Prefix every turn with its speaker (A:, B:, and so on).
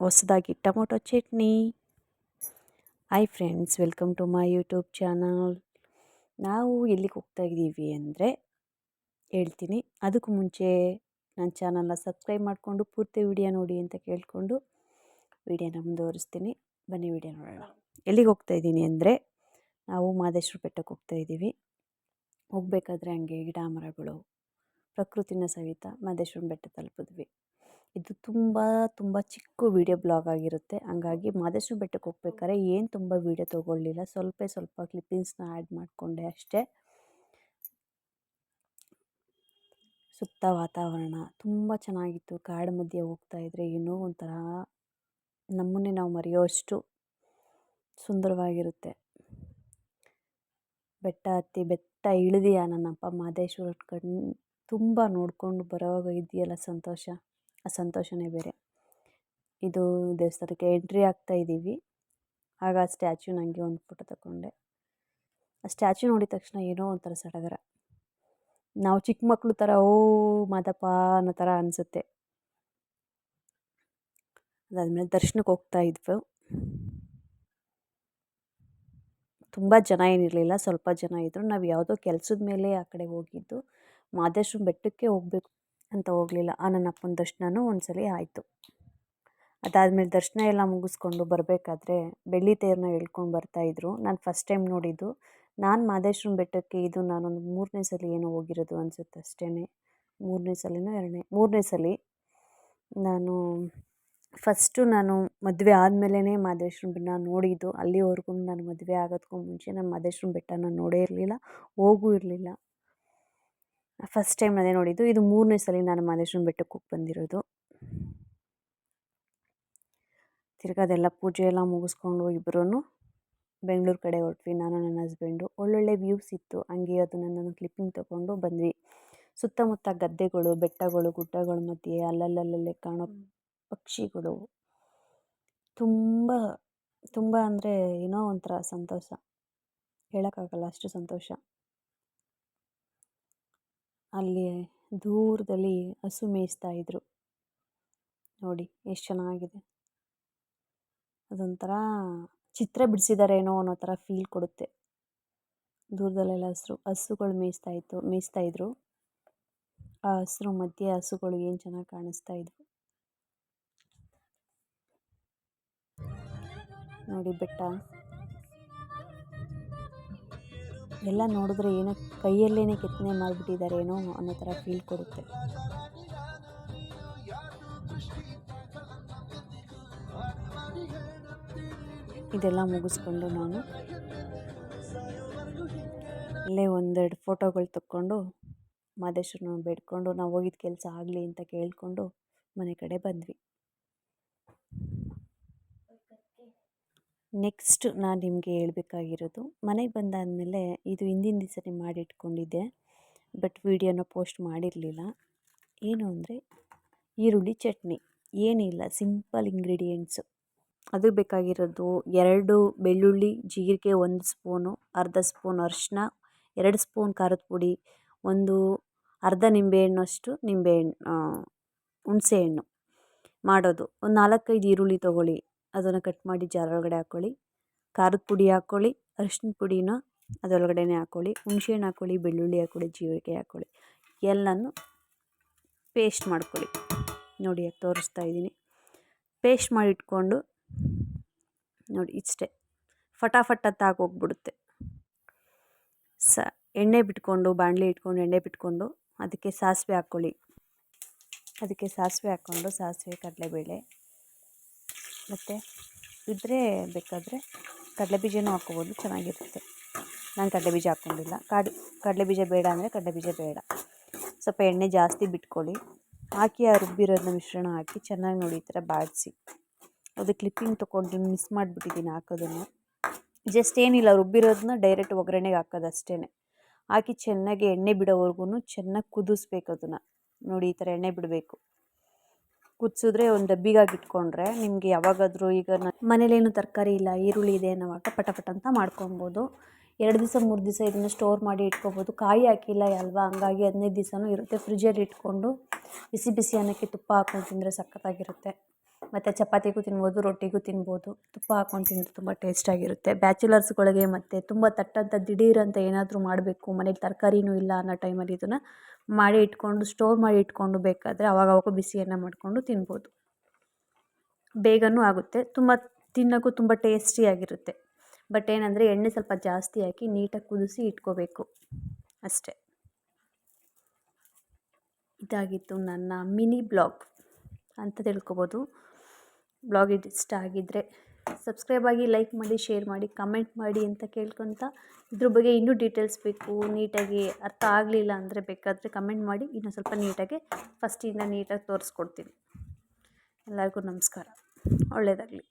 A: ಹೊಸದಾಗಿ tomato chutney. Hi friends, welcome to my YouTube channel. ನಾವು ಎಲ್ಲಿಗೆ ಹೋಗ್ತಾ ಇದ್ದೀವಿ ಅಂದರೆ ಹೇಳ್ತೀನಿ. ಅದಕ್ಕೂ ಮುಂಚೆ ನನ್ನ ಚಾನಲ್ನ ಸಬ್ಸ್ಕ್ರೈಬ್ ಮಾಡಿಕೊಂಡು ಪೂರ್ತಿ ವಿಡಿಯೋ ನೋಡಿ ಅಂತ ಕೇಳಿಕೊಂಡು ವಿಡಿಯೋನ ಮುಂದುವರಿಸ್ತೀನಿ. ಬನ್ನಿ ವಿಡಿಯೋ ನೋಡೋಣ. ಎಲ್ಲಿಗೆ ಹೋಗ್ತಾ ಇದ್ದೀನಿ ಅಂದರೆ ನಾವು ಮಹದೇಶ್ವರ ಬೆಟ್ಟಕ್ಕೆ ಹೋಗ್ತಾ ಇದ್ದೀವಿ. ಹೋಗಬೇಕಾದ್ರೆ ಹಂಗೆ ಗಿಡ ಮರಗಳು ಪ್ರಕೃತಿನ ಸವಿತಾ ಮಹದೇಶ್ವರ ಬೆಟ್ಟ ತಲುಪಿದ್ವಿ. ಇದು ತುಂಬ ಚಿಕ್ಕ ವೀಡಿಯೋ ಬ್ಲಾಗ್ ಆಗಿರುತ್ತೆ. ಹಂಗಾಗಿ ಮಹದೇಶ್ವರ ಬೆಟ್ಟಕ್ಕೆ ಹೋಗ್ಬೇಕಾದ್ರೆ ಏನು ತುಂಬ ವೀಡಿಯೋ ತೊಗೊಳ್ಳಿಲ್ಲ, ಸ್ವಲ್ಪ ಕ್ಲಿಪ್ಪಿಂಗ್ಸ್ನ ಆ್ಯಡ್ ಮಾಡಿಕೊಂಡೆ ಅಷ್ಟೇ. ಸುತ್ತ ವಾತಾವರಣ ತುಂಬ ಚೆನ್ನಾಗಿತ್ತು. ಕಾಡು ಮಧ್ಯೆ ಹೋಗ್ತಾಯಿದ್ರೆ ಏನೋ ಒಂಥರ ನಮ್ಮನ್ನೇ ನಾವು ಮರೆಯೋಷ್ಟು ಸುಂದರವಾಗಿರುತ್ತೆ. ಬೆಟ್ಟ ಹತ್ತಿ ಬೆಟ್ಟ ಇಳಿದಿಯ ನನ್ನಪ್ಪ ಮಹದೇಶ್ವರ ತುಂಬ ನೋಡಿಕೊಂಡು ಬರೋವಾಗ ಇದೆಯಲ್ಲ ಸಂತೋಷ, ಆ ಸಂತೋಷನೇ ಬೇರೆ. ಇದು ದೇವಸ್ಥಾನಕ್ಕೆ ಎಂಟ್ರಿ ಆಗ್ತಾ ಇದ್ದೀವಿ. ಆಗ ಆ ಸ್ಟ್ಯಾಚ್ಯೂ ನನಗೆ ಒಂದು ಫೋಟೋ ತಗೊಂಡೆ. ಆ ಸ್ಟ್ಯಾಚ್ಯೂ ನೋಡಿದ ತಕ್ಷಣ ಏನೋ ಒಂಥರ ಸಡಗರ. ನಾವು ಚಿಕ್ಕ ಮಕ್ಕಳು ಥರ ಓ ಮಾದಪ್ಪ ಅನ್ನೋ ಥರ ಅನಿಸುತ್ತೆ. ಅದಾದಮೇಲೆ ದರ್ಶನಕ್ಕೆ ಹೋಗ್ತಾ ಇದ್ವು. ತುಂಬ ಜನ ಏನಿರಲಿಲ್ಲ, ಸ್ವಲ್ಪ ಜನ ಇದ್ದರು. ನಾವು ಯಾವುದೋ ಕೆಲಸದ ಮೇಲೆ ಆ ಕಡೆ ಹೋಗಿದ್ದು. ಮಹದೇಶ್ವರ ಬೆಟ್ಟಕ್ಕೆ ಹೋಗಬೇಕು ಅಂತ ಹೋಗಲಿಲ್ಲ. ನನ್ನ ಅಪ್ಪನ ದರ್ಶನವೂ ಒಂದ್ಸಲ ಆಯಿತು. ಅದಾದಮೇಲೆ ದರ್ಶನ ಎಲ್ಲ ಮುಗಿಸ್ಕೊಂಡು ಬರಬೇಕಾದ್ರೆ ಬೆಳ್ಳಿ ತೇರನ್ನ ಎಳ್ಕೊಂಡು ಬರ್ತಾಯಿದ್ರು. ನಾನು ಫಸ್ಟ್ ಟೈಮ್ ನೋಡಿದ್ದು. ನಾನು ಮಹದೇಶ್ವರ ಬೆಟ್ಟಕ್ಕೆ ಇದು ನಾನೊಂದು 3ನೇ ಸಲ ಏನೋ ಹೋಗಿರೋದು ಅನಿಸುತ್ತೆ ಅಷ್ಟೇ. 3ನೇ ಸಲಿನೋ 3ನೇ ಸಲ. ನಾನು ಮದುವೆ ಆದಮೇಲೆ ಮಹದೇಶ್ವರ ಬೆಟ್ಟ ನೋಡಿದ್ದು. ಅಲ್ಲಿವರೆಗೂ ನಾನು ಮದುವೆ ಆಗೋದಕ್ಕೂ ಮುಂಚೆ ನಾನು ಮಹದೇಶ್ವರ ಬೆಟ್ಟನ ನೋಡೇ ಇರಲಿಲ್ಲ, ಹೋಗೂ ಇರಲಿಲ್ಲ. ಫಸ್ಟ್ ಟೈಮ್ ಅದೇ ನೋಡಿದ್ದು. ಇದು 3ನೇ ಸಲ ನಾನು ಮಹದೇಶ್ವರ ಬೆಟ್ಟಕ್ಕೆ ಹೋಗಿ ಬಂದಿರೋದು. ತಿರ್ಗಾದೆಲ್ಲ ಪೂಜೆ ಎಲ್ಲ ಮುಗಿಸ್ಕೊಂಡು ಇಬ್ಬರೂ ಬೆಂಗಳೂರು ಕಡೆ ಹೊರಟ್ವಿ, ನಾನು ನನ್ನ ಹಸ್ಬೆಂಡು. ಒಳ್ಳೊಳ್ಳೆ ವ್ಯೂಸ್ ಇತ್ತು. ಹಂಗೆ ಅದನ್ನು ನಾನು ಕ್ಲಿಪ್ಪಿಂಗ್ ತೊಗೊಂಡು ಬಂದ್ವಿ. ಸುತ್ತಮುತ್ತ ಗದ್ದೆಗಳು, ಬೆಟ್ಟಗಳು, ಗುಡ್ಡಗಳ ಮಧ್ಯೆ ಅಲ್ಲಲ್ಲೇ ಕಾಣೋ ಪಕ್ಷಿಗಳು ತುಂಬ ಅಂದರೆ ಏನೋ ಒಂಥರ ಸಂತೋಷ, ಹೇಳೋಕ್ಕಾಗಲ್ಲ ಅಷ್ಟು ಸಂತೋಷ. ಅಲ್ಲಿ ದೂರದಲ್ಲಿ ಹಸು ಮೇಯಿಸ್ತಾ ಇದ್ರು ನೋಡಿ, ಎಷ್ಟು ಚೆನ್ನಾಗಿದೆ. ಅದೊಂಥರ ಚಿತ್ರ ಬಿಡಿಸಿದಾರೇನೋ ಅನ್ನೋ ಥರ ಫೀಲ್ ಕೊಡುತ್ತೆ. ದೂರದಲ್ಲೆಲ್ಲ ಹಸುಗಳು ಮೇಯಿಸ್ತಾ ಇದ್ರು. ಆ ಹಸಿರು ಮಧ್ಯೆ ಹಸುಗಳು ಏನು ಚೆನ್ನಾಗಿ ಕಾಣಿಸ್ತಾ ಇದ್ವು ನೋಡಿ. ಬೆಟ್ಟ ಎಲ್ಲ ನೋಡಿದ್ರೆ ಏನೋ ಕೈಯಲ್ಲೇ ಕೆತ್ತನೆ ಮಾಡಿಬಿಟ್ಟಿದ್ದಾರೇನೋ ಅನ್ನೋ ಥರ ಫೀಲ್ ಕೊಡುತ್ತೆ. ಇದೆಲ್ಲ ಮುಗಿಸ್ಕೊಂಡು ನಾನು ಅಲ್ಲೇ ಒಂದೆರಡು ಫೋಟೋಗಳು ತಕ್ಕೊಂಡು ಮಹದೇಶ್ವರನ ಬೇಡ್ಕೊಂಡು ನಾವು ಹೋಗಿದ್ದ ಕೆಲಸ ಆಗಲಿ ಅಂತ ಕೇಳಿಕೊಂಡು ಮನೆ ಕಡೆ ಬಂದ್ವಿ. ನೆಕ್ಸ್ಟ್ ನಾನು ನಿಮಗೆ ಹೇಳ್ಬೇಕಾಗಿರೋದು, ಮನೆಗೆ ಬಂದಾದಮೇಲೆ ಇದು ಹಿಂದಿನ ದಿವಸನೇ ಮಾಡಿಟ್ಕೊಂಡಿದ್ದೆ, ಬಟ್ ವೀಡಿಯೋನ ಪೋಸ್ಟ್ ಮಾಡಿರಲಿಲ್ಲ. ಏನು ಅಂದರೆ ಈರುಳ್ಳಿ ಚಟ್ನಿ. ಏನಿಲ್ಲ, ಸಿಂಪಲ್ ಇಂಗ್ರೀಡಿಯೆಂಟ್ಸು. ಅದು ಬೇಕಾಗಿರೋದು 2 ಬೆಳ್ಳುಳ್ಳಿ, ಜೀರಿಗೆ, 1 ಸ್ಪೂನು, ಅರ್ಧ ಸ್ಪೂನ್ ಅರಿಶಿನ, 2 ಸ್ಪೂನ್ ಖಾರದ ಪುಡಿ, ಅರ್ಧ ನಿಂಬೆಹಣ್ಣಷ್ಟು ಹುಣಸೆಹಣ್ಣು ಮಾಡೋದು. ಒಂದು 4-5 ಈರುಳ್ಳಿ ತೊಗೊಳ್ಳಿ, ಅದನ್ನು ಕಟ್ ಮಾಡಿ ಜಾರೊಳಗಡೆ ಹಾಕ್ಕೊಳ್ಳಿ. ಖಾರದ ಪುಡಿ ಹಾಕ್ಕೊಳ್ಳಿ, ಅರಿಶಿನ ಪುಡಿನ ಅದರೊಳಗಡೆನೇ ಹಾಕ್ಕೊಳ್ಳಿ, ಹುಣಸೆಹಣ್ಣು ಹಾಕ್ಕೊಳ್ಳಿ, ಬೆಳ್ಳುಳ್ಳಿ ಹಾಕ್ಕೊಳ್ಳಿ, ಜೀರಿಗೆ ಹಾಕ್ಕೊಳ್ಳಿ. ಎಲ್ಲನೂ ಪೇಸ್ಟ್ ಮಾಡ್ಕೊಳ್ಳಿ. ನೋಡಿ ತೋರಿಸ್ತಾ ಇದ್ದೀನಿ. ಪೇಸ್ಟ್ ಮಾಡಿಟ್ಕೊಂಡು ನೋಡಿ ಇಷ್ಟೇ, ಫಟಾಫಟ್ ಅಂತ ಆಗೋಗ್ಬಿಡುತ್ತೆ. ಎಣ್ಣೆ ಬಿಟ್ಕೊಂಡು, ಬಾಣಲಿ ಇಟ್ಕೊಂಡು ಎಣ್ಣೆ ಬಿಟ್ಕೊಂಡು ಅದಕ್ಕೆ ಸಾಸಿವೆ ಹಾಕ್ಕೊಳ್ಳಿ. ಸಾಸಿವೆ, ಕಡಲೆಬೇಳೆ, ಮತ್ತು ಇದ್ದರೆ ಬೇಕಾದರೆ ಕಡಲೆಬೀಜನೂ ಹಾಕ್ಕೋಬೋದು, ಚೆನ್ನಾಗಿರುತ್ತೆ. ನಾನು ಕಡಲೆಬೀಜ ಹಾಕ್ಕೊಂಡಿಲ್ಲ. ಕಡಲೆಬೀಜ ಬೇಡ ಅಂದರೆ ಕಡಲೆಬೀಜ ಬೇಡ. ಸ್ವಲ್ಪ ಎಣ್ಣೆ ಜಾಸ್ತಿ ಬಿಟ್ಕೊಳ್ಳಿ. ಹಾಕಿ ಆ ರುಬ್ಬಿರೋದನ್ನ ಮಿಶ್ರಣ ಹಾಕಿ ಚೆನ್ನಾಗಿ ನೋಡಿ ಈ ಥರ ಬಾಡಿಸಿ. ಅದು ಕ್ಲಿಪ್ಪಿಂಗ್ ತೊಗೊಂಡು ಮಿಸ್ ಮಾಡಿಬಿಟ್ಟಿದ್ದೀನಿ ಹಾಕೋದನ್ನು. ಜಸ್ಟ್ ಏನಿಲ್ಲ, ರುಬ್ಬಿರೋದನ್ನ ಡೈರೆಕ್ಟ್ ಒಗ್ಗರಣೆಗೆ ಹಾಕೋದು ಅಷ್ಟೇ. ಹಾಕಿ ಚೆನ್ನಾಗಿ ಎಣ್ಣೆ ಬಿಡೋವರೆಗೂ ಚೆನ್ನಾಗಿ ಕುದಿಸ್ಬೇಕು ಅದನ್ನು. ನೋಡಿ ಈ ಥರ ಎಣ್ಣೆ ಬಿಡಬೇಕು. ಕುದಿಸಿದ್ರೆ ಒಂದು ಡಬ್ಬಿಗಾಗಿ ಇಟ್ಕೊಂಡ್ರೆ ನಿಮಗೆ ಯಾವಾಗಾದರೂ, ಈಗ ಮನೇಲೇನು ತರಕಾರಿ ಇಲ್ಲ, ಈರುಳ್ಳಿ ಇದೆ ಅನ್ನೋವಾಗ ಪಟ ಅಂತ ಮಾಡ್ಕೊಬೋದು. 2 ದಿವಸ 3 ದಿವಸ ಇದನ್ನು ಸ್ಟೋರ್ ಮಾಡಿ ಇಟ್ಕೊಬೋದು. ಕಾಯಿ ಹಾಕಿಲ್ಲ ಅಲ್ವಾ, ಹಂಗಾಗಿ 15 ದಿವಸನೂ ಇರುತ್ತೆ. ಫ್ರಿಜ್ಜಲ್ಲಿ ಇಟ್ಕೊಂಡು ಬಿಸಿ ಅನ್ನಕ್ಕೆ ತುಪ್ಪ ಹಾಕ್ಕೊಂಡು ತಿಂದರೆ ಸಖತ್ತಾಗಿರುತ್ತೆ. ಮತ್ತು ಚಪಾತಿಗೂ ತಿನ್ಬೋದು, ರೊಟ್ಟಿಗೂ ತಿನ್ಬೋದು. ತುಪ್ಪ ಹಾಕ್ಕೊಂಡು ತಿಂದರೆ ತುಂಬ ಟೇಸ್ಟಾಗಿರುತ್ತೆ. ಬ್ಯಾಚುಲರ್ಸ್ಗಳಿಗೆ ಮತ್ತು ತುಂಬ ತಟ್ಟಂಥ ದಿಢೀರಂತ ಏನಾದರೂ ಮಾಡಬೇಕು, ಮನೇಲಿ ತರಕಾರಿನೂ ಇಲ್ಲ ಅನ್ನೋ ಟೈಮಲ್ಲಿ ಇದನ್ನು ಮಾಡಿ ಇಟ್ಕೊಂಡು ಸ್ಟೋರ್ ಮಾಡಿ ಇಟ್ಕೊಂಡು ಬೇಕಾದರೆ ಅವಾಗವಾಗ ಬಿಸಿಯನ್ನು ಮಾಡಿಕೊಂಡು ತಿನ್ಬೋದು. ಬೇಗನೂ ಆಗುತ್ತೆ, ತಿನ್ನೋಕ್ಕೂ ತುಂಬ ಟೇಸ್ಟಿಯಾಗಿರುತ್ತೆ. ಬಟ್ ಏನಂದರೆ ಎಣ್ಣೆ ಸ್ವಲ್ಪ ಜಾಸ್ತಿ ಹಾಕಿ ನೀಟಾಗಿ ಕುದಿಸಿ ಇಟ್ಕೋಬೇಕು ಅಷ್ಟೇ. ಇದಾಗಿತ್ತು ನನ್ನ ಮಿನಿ ಬ್ಲಾಗ್ ಅಂತ ತಿಳ್ಕೊಬೋದು. ಬ್ಲಾಗ್ ಇಷ್ಟ ಆಗಿದ್ದರೆ ಸಬ್ಸ್ಕ್ರೈಬ್ ಆಗಿ, ಲೈಕ್ ಮಾಡಿ, ಶೇರ್ ಮಾಡಿ, ಕಮೆಂಟ್ ಮಾಡಿ ಅಂತ ಕೇಳ್ಕೊತ, ಇದ್ರ ಬಗ್ಗೆ ಇನ್ನೂ ಡೀಟೇಲ್ಸ್ ಬೇಕು, ನೀಟಾಗಿ ಅರ್ಥ ಆಗಲಿಲ್ಲ ಅಂದರೆ ಬೇಕಾದರೆ ಕಮೆಂಟ್ ಮಾಡಿ, ಇನ್ನೂ ಸ್ವಲ್ಪ ನೀಟಾಗಿ ಫಸ್ಟಿಂದ ನೀಟಾಗಿ ತೋರಿಸ್ಕೊಡ್ತೀನಿ. ಎಲ್ಲರಿಗೂ ನಮಸ್ಕಾರ, ಒಳ್ಳೆಯದಾಗಲಿ.